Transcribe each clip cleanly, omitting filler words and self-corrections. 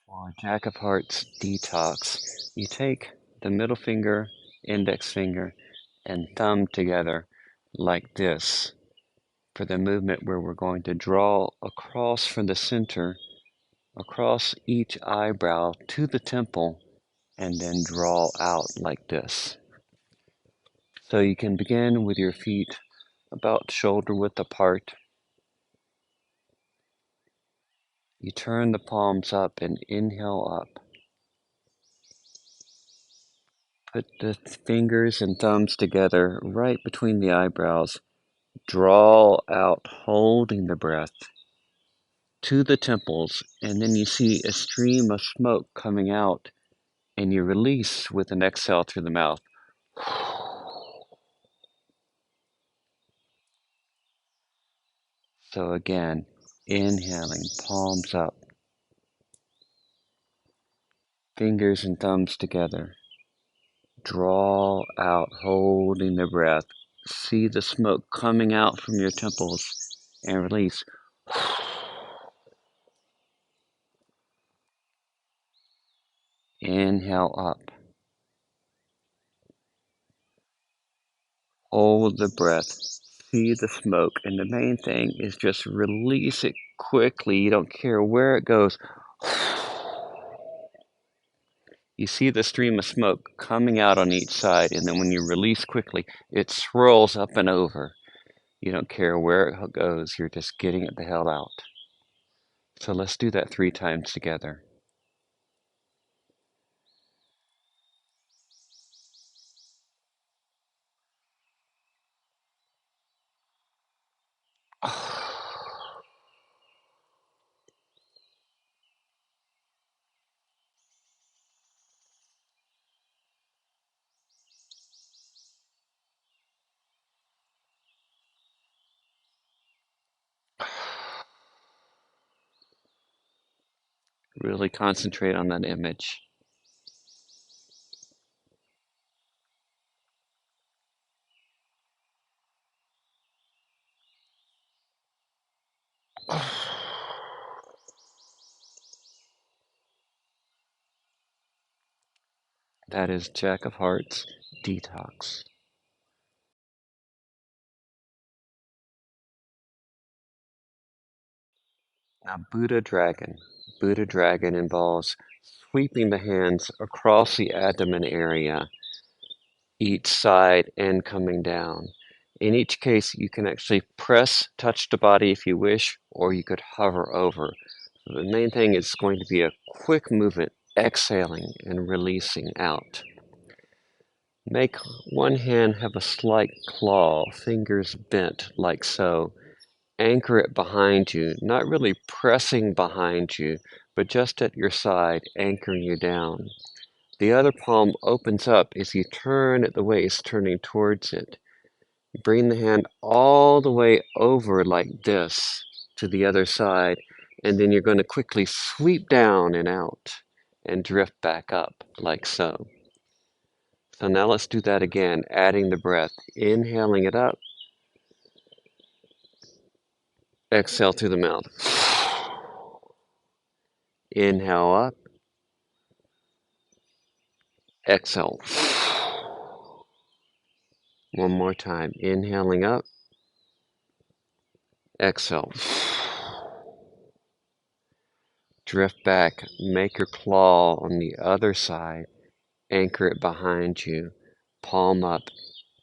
For Jack of Hearts detox, you take the middle finger, index finger, and thumb together like this for the movement where we're going to draw across from the center, across each eyebrow to the temple, and then draw out like this. So you can begin with your feet about shoulder width apart. You turn the palms up and inhale up. Put the fingers and thumbs together right between the eyebrows. Draw out, holding the breath to the temples, and then you see a stream of smoke coming out, and you release with an exhale through the mouth. So again, inhaling, palms up, fingers and thumbs together. Draw out, holding the breath. See the smoke coming out from your temples, and release. Inhale up. Hold the breath. See the smoke. And the main thing is just release it quickly. You don't care where it goes. You see the stream of smoke coming out on each side, and then when you release quickly, it swirls up and over. You don't care where it goes. You're just getting it the hell out. So let's do that 3 times together. Really concentrate on that image. That is Jack of Hearts Detox. Now, Buddha Dragon. Buddha Dragon involves sweeping the hands across the abdomen area, each side, and coming down. In each case, you can actually touch the body if you wish, or you could hover over. The main thing is going to be a quick movement, exhaling and releasing out. Make one hand have a slight claw, fingers bent like so. Anchor it behind you, not really pressing behind you, but just at your side, anchoring you down. The other palm opens up as you turn at the waist, turning towards it. Bring the hand all the way over like this to the other side, and then you're going to quickly sweep down and out and drift back up like so. So now let's do that again, adding the breath, inhaling it up, exhale through the mouth. Inhale up, exhale. One more time, inhaling up, exhale. Drift back, make your claw on the other side, anchor it behind you, palm up,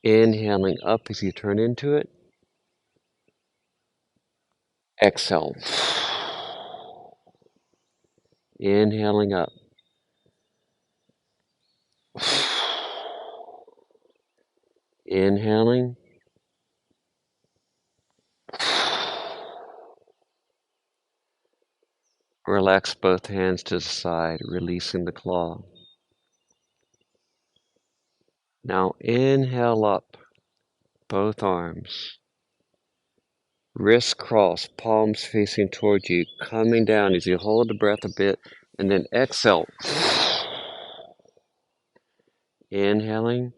inhaling up as you turn into it, exhale. Inhaling up, inhaling, relax both hands to the side, releasing the claw. Now inhale up, both arms. Wrists crossed, palms facing toward you, coming down as you hold the breath a bit, and then exhale. Inhaling,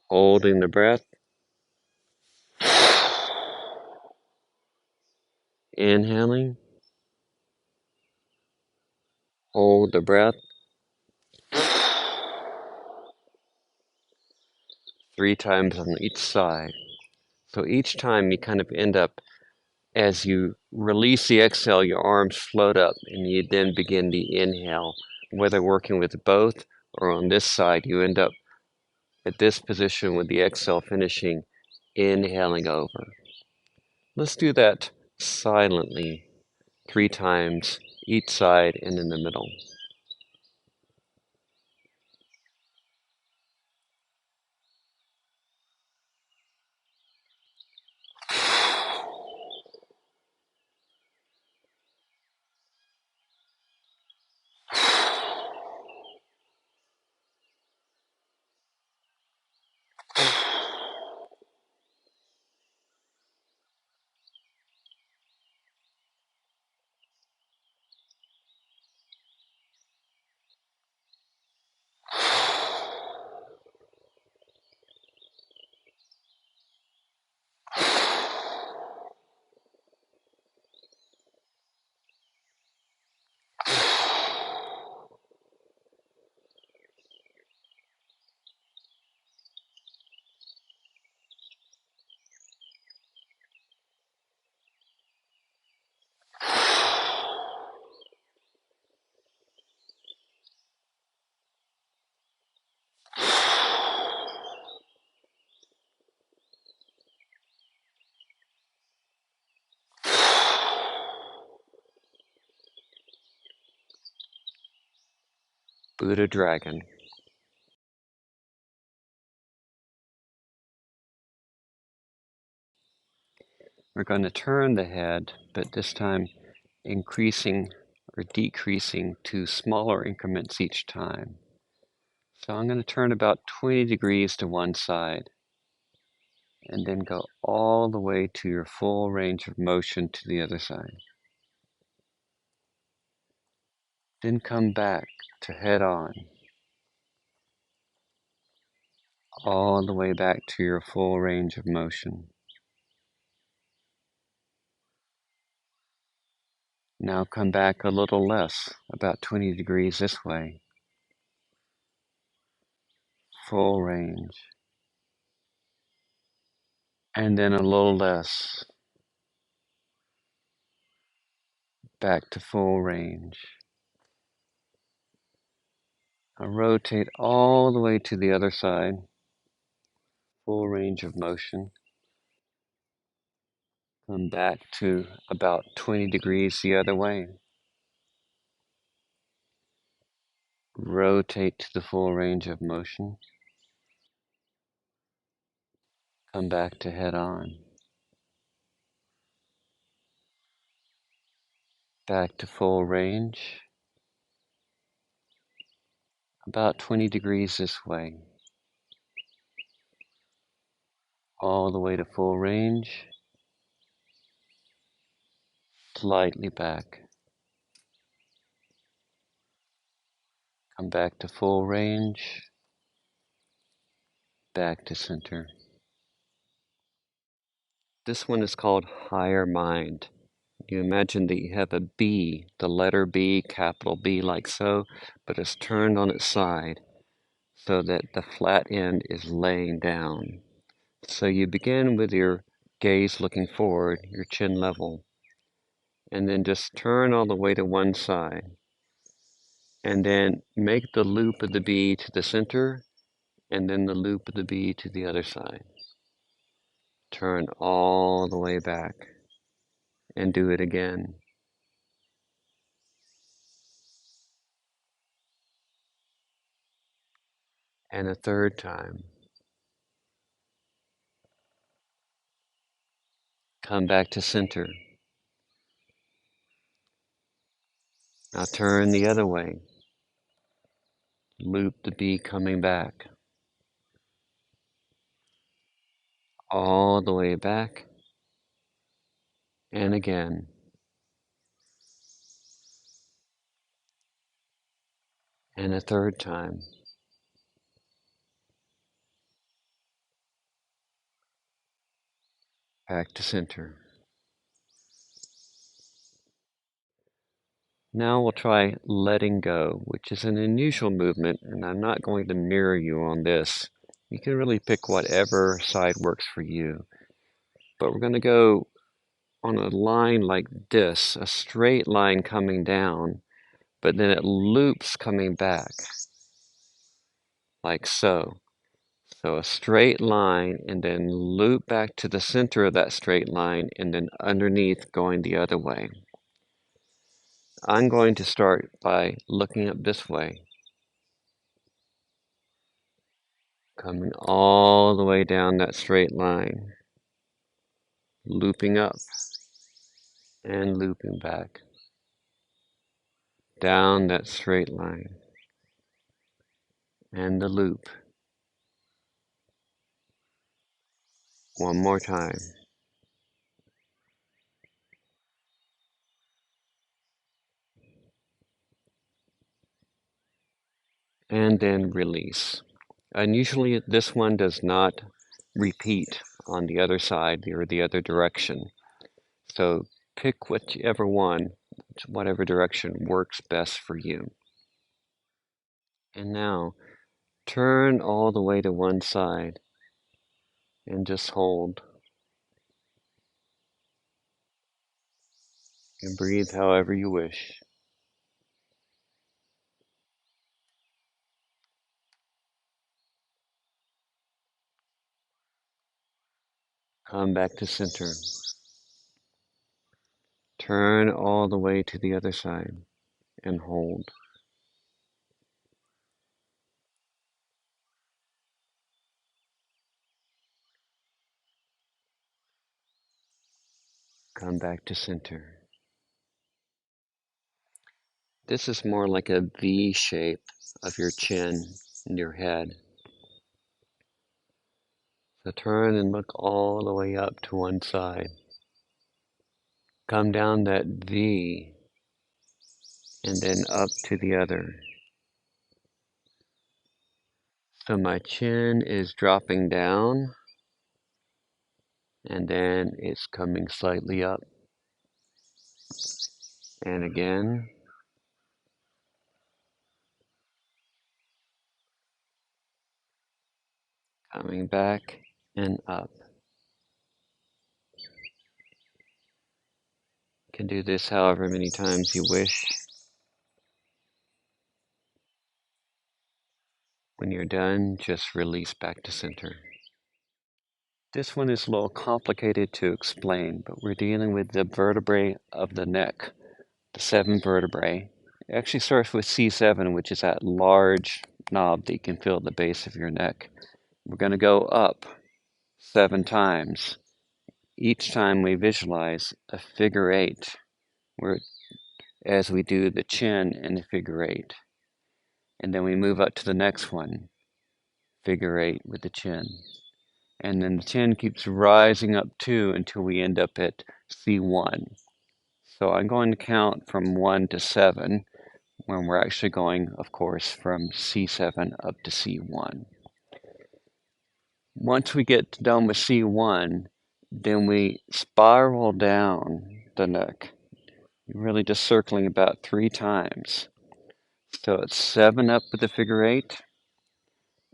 holding the breath. Inhaling, Hold the breath 3 times on each side. So each time you kind of end up, as you release the exhale, your arms float up and you then begin the inhale. Whether working with both or on this side, you end up at this position with the exhale finishing, inhaling over. Let's do that silently 3 times each side and in the middle. Buddha Dragon. We're going to turn the head, but this time increasing or decreasing to smaller increments each time. So I'm going to turn about 20 degrees to one side and then go all the way to your full range of motion to the other side. Then come back to head on, all the way back to your full range of motion. Now come back a little less, about 20 degrees this way, full range. And then a little less, back to full range. Now rotate all the way to the other side, full range of motion. Come back to about 20 degrees the other way. Rotate to the full range of motion. Come back to head on. Back to full range. About 20 degrees this way. All the way to full range. Slightly back. Come back to full range. Back to center. This one is called higher mind. You imagine that you have a B, the letter B, capital B like so, but it's turned on its side so that the flat end is laying down. So you begin with your gaze looking forward, your chin level, and then just turn all the way to one side. And then make the loop of the B to the center, and then the loop of the B to the other side. Turn all the way back, and do it again. And a third time. Come back to center. Now turn the other way. Loop the B coming back. All the way back. And again. And a third time. Back to center. Now we'll try letting go, which is an unusual movement, and I'm not going to mirror you on this. You can really pick whatever side works for you. But we're going to go on a line like this, a straight line coming down, but then it loops coming back, like so. So a straight line and then loop back to the center of that straight line and then underneath going the other way. I'm going to start by looking up this way, coming all the way down that straight line, looping up and looping back, down that straight line, and the loop. One more time. And then release. And usually this one does not repeat on the other side or the other direction. So pick whichever one, whatever direction works best for you. And now turn all the way to one side and just hold. And breathe however you wish. Come back to center. Turn all the way to the other side and hold. Come back to center. This is more like a V shape of your chin and your head. So turn and look all the way up to one side. Come down that V and then up to the other. So my chin is dropping down and then it's coming slightly up. And again, coming back and up. You can do this however many times you wish. When you're done, just release back to center. This one is a little complicated to explain, but we're dealing with the vertebrae of the neck, the 7 vertebrae. It actually starts with C7, which is that large knob that you can feel at the base of your neck. We're going to go up 7 times. Each time we visualize a figure 8, where as we do the chin in the figure 8. And then we move up to the next one, figure 8 with the chin. And then the chin keeps rising up too until we end up at C1. So I'm going to count from 1 to 7 when we're actually going, of course, from C7 up to C1. Once we get done with C1, then we spiral down the neck, really just circling about 3 times. So it's 7 up with the figure 8,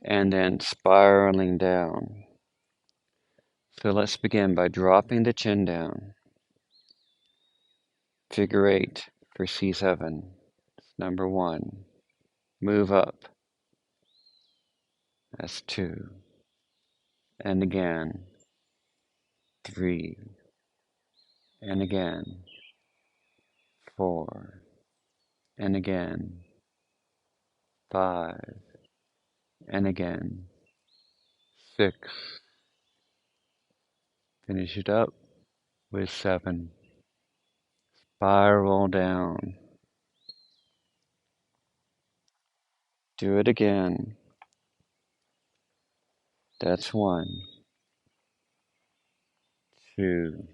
and then spiraling down. So let's begin by dropping the chin down. Figure 8 for C7. Number 1. Move up. That's 2. And again. 3. And again. 4. And again. 5. And again. 6. Finish it up with 7. Spiral down. Do it again. That's 1. 2.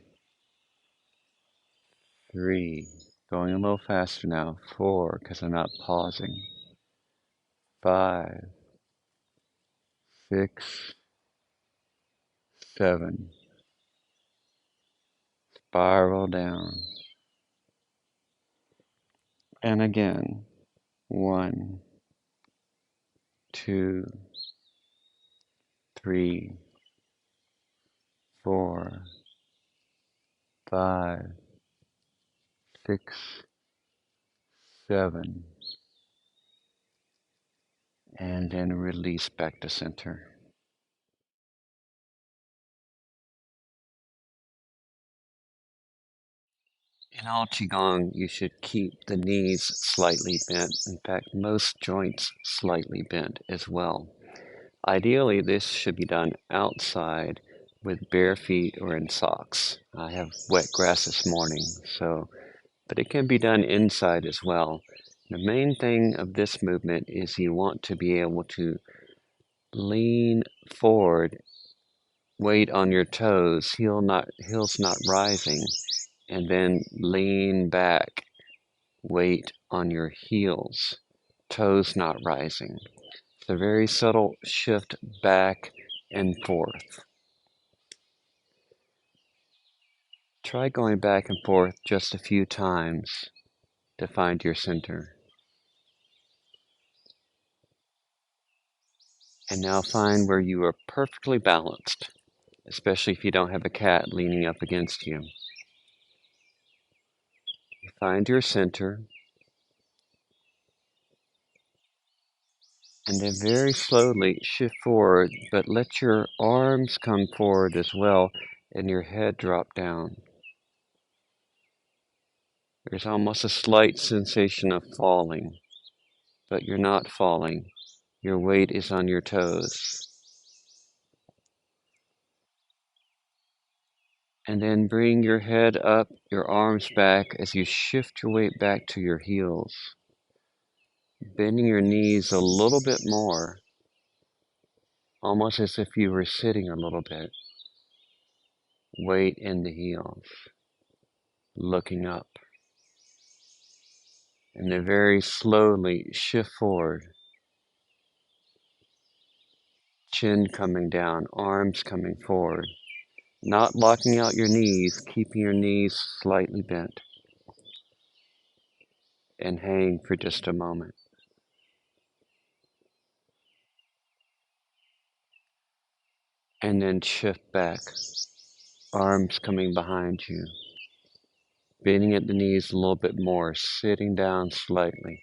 3. Going a little faster now. 4, because I'm not pausing. 5. 6. 7. Spiral down. And again, 1, 2, 3, 4, 5, 6, 7, and then release back to center. In all Qigong, you should keep the knees slightly bent. In fact, most joints slightly bent as well. Ideally, this should be done outside with bare feet or in socks. I have wet grass this morning, but it can be done inside as well. The main thing of this movement is you want to be able to lean forward, weight on your toes, heels not rising, and then lean back, weight on your heels, toes not rising. It's a very subtle shift back and forth. Try going back and forth just a few times to find your center. And now find where you are perfectly balanced, especially if you don't have a cat leaning up against you. You find your center, and then very slowly shift forward, but let your arms come forward as well and your head drop down. There's almost a slight sensation of falling, but you're not falling. Your weight is on your toes. And then bring your head up, your arms back as you shift your weight back to your heels. Bending your knees a little bit more, almost as if you were sitting a little bit. Weight in the heels, looking up. And then very slowly shift forward. Chin coming down, arms coming forward. Not locking out your knees, keeping your knees slightly bent. And hang for just a moment. And then shift back, arms coming behind you. Bending at the knees a little bit more, sitting down slightly.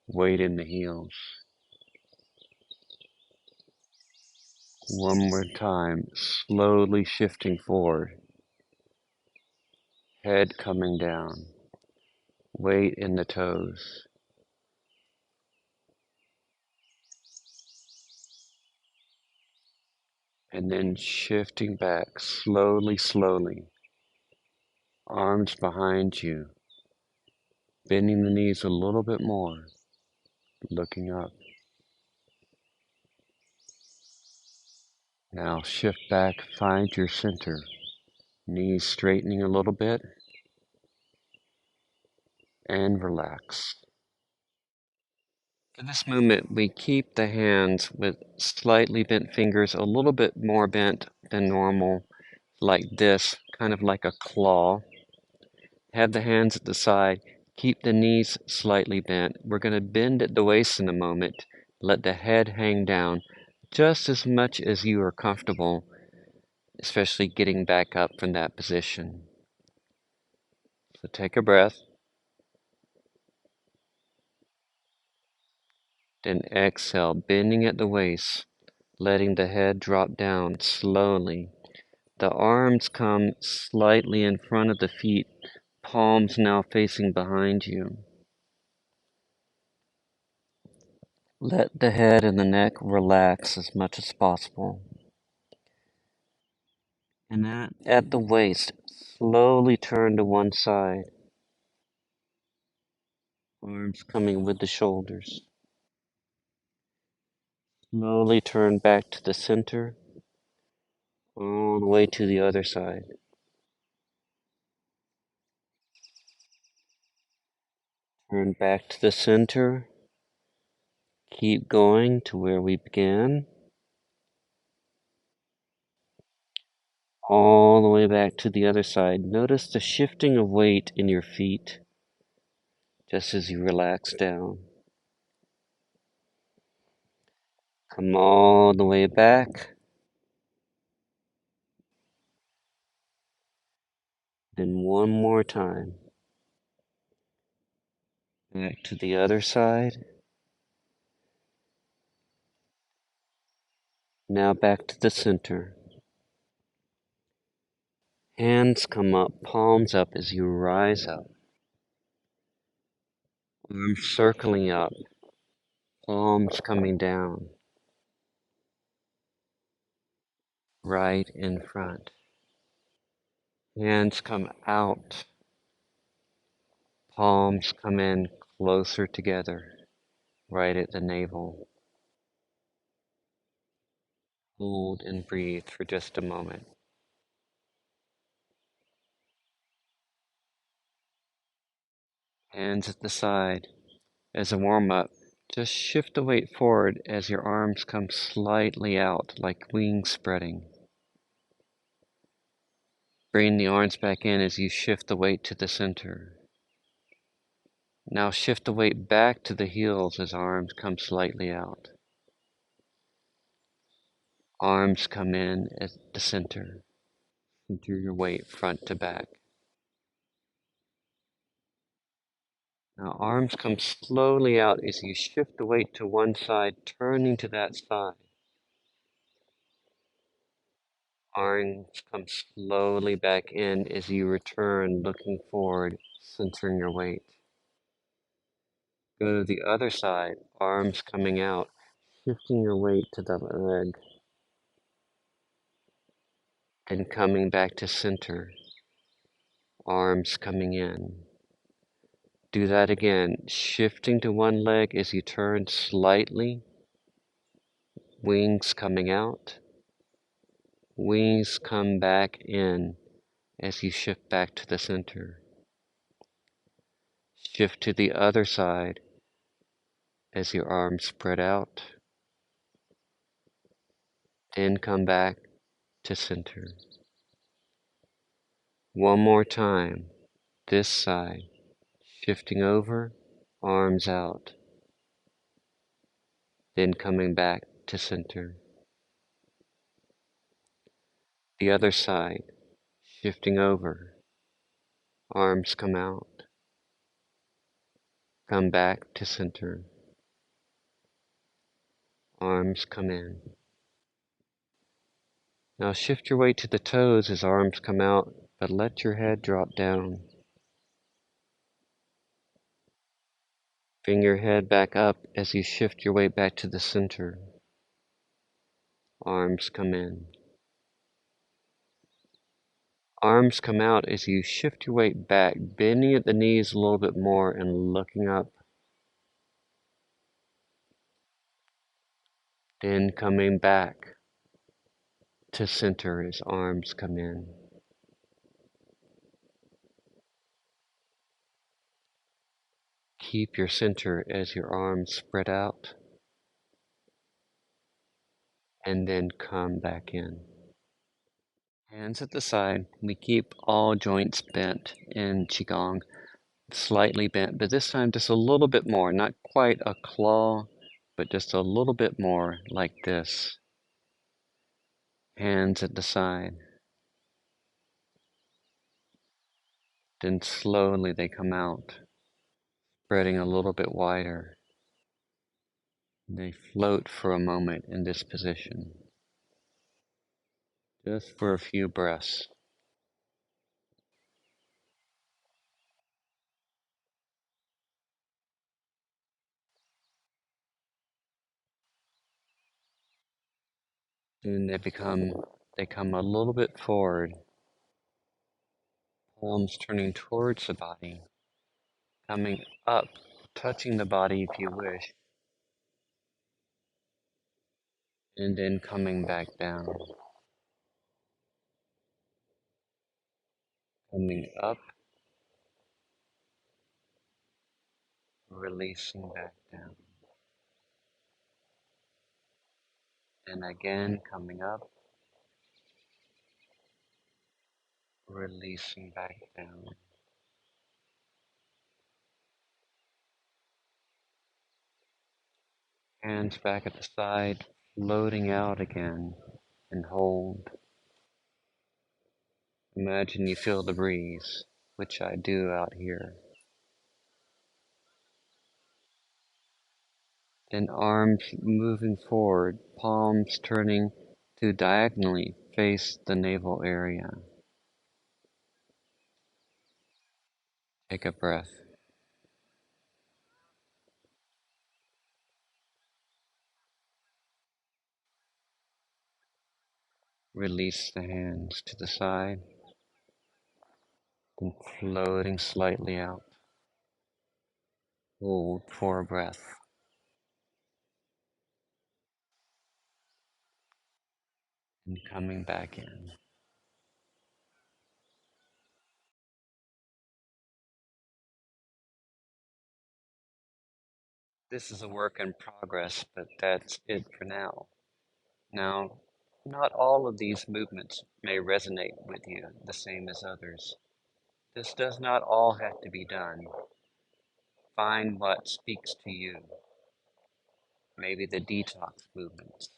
Weight in the heels. One more time, slowly shifting forward. Head coming down. Weight in the toes. And then shifting back, slowly, slowly. Arms behind you. Bending the knees a little bit more. Looking up. Now shift back, find your center. Knees straightening a little bit. And relax. For this movement, we keep the hands with slightly bent fingers, a little bit more bent than normal, like this, kind of like a claw. Have the hands at the side, keep the knees slightly bent. We're going to bend at the waist in a moment, let the head hang down just as much as you are comfortable, especially getting back up from that position. So take a breath, then exhale, bending at the waist, letting the head drop down slowly. The arms come slightly in front of the feet, palms now facing behind you. Let the head and the neck relax as much as possible. And at the waist, slowly turn to one side. Arms coming with the shoulders. Slowly turn back to the center, all the way to the other side. Turn back to the center. Keep going to where we began. All the way back to the other side. Notice the shifting of weight in your feet. just as you relax down. Come all the way back. Then one more time. Back to the other side. Now back to the center. Hands come up, palms up as you rise up. Arms circling up, palms coming down. Right in front. Hands come out. Palms come in closer together, right at the navel. Hold and breathe for just a moment. Hands at the side. As a warm-up, just shift the weight forward as your arms come slightly out like wings spreading. Bring the arms back in as you shift the weight to the center. Now shift the weight back to the heels as arms come slightly out. Arms come in at the center. Center your weight front to back. Now arms come slowly out as you shift the weight to one side, turning to that side. Arms come slowly back in as you return, looking forward, centering your weight. Go to the other side, arms coming out, shifting your weight to the leg, then coming back to center, arms coming in. Do that again, shifting to one leg as you turn slightly, wings coming out, wings come back in as you shift back to the center. Shift to the other side as your arms spread out, then come back to center. One more time, this side, shifting over, arms out, then coming back to center. The other side, shifting over, arms come out, come back to center, arms come in. Now shift your weight to the toes as arms come out, but let your head drop down. Bring your head back up as you shift your weight back to the center. Arms come in. Arms come out as you shift your weight back, bending at the knees a little bit more and looking up. Then coming back to center as arms come in. Keep your center as your arms spread out, and then come back in. Hands at the side. We keep all joints bent in Qigong, slightly bent, but this time just a little bit more, not quite a claw, but just a little bit more like this. Hands at the side. Then slowly they come out, spreading a little bit wider. They float for a moment in this position, just for a few breaths. Then they come a little bit forward, palms turning towards the body, coming up, touching the body if you wish, and then coming back down. Coming up, releasing back down. And again, coming up, releasing back down. Hands back at the side, floating out again, and hold. Imagine you feel the breeze, which I do out here. Then arms moving forward, palms turning to diagonally face the navel area. Take a breath. Release the hands to the side, then floating slightly out. Hold for a breath. And coming back in. This is a work in progress, but that's it for now. Now, not all of these movements may resonate with you the same as others. This does not all have to be done. Find what speaks to you. Maybe the detox movements,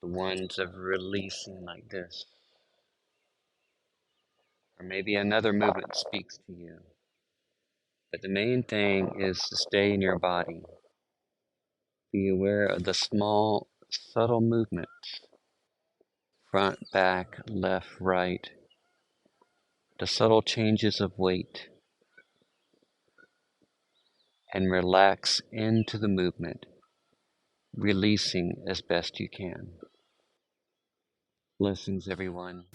the ones of releasing like this. Or maybe another movement speaks to you. But the main thing is to stay in your body. Be aware of the small, subtle movements. Front, back, left, right. The subtle changes of weight. And relax into the movement, releasing as best you can. Blessings, everyone.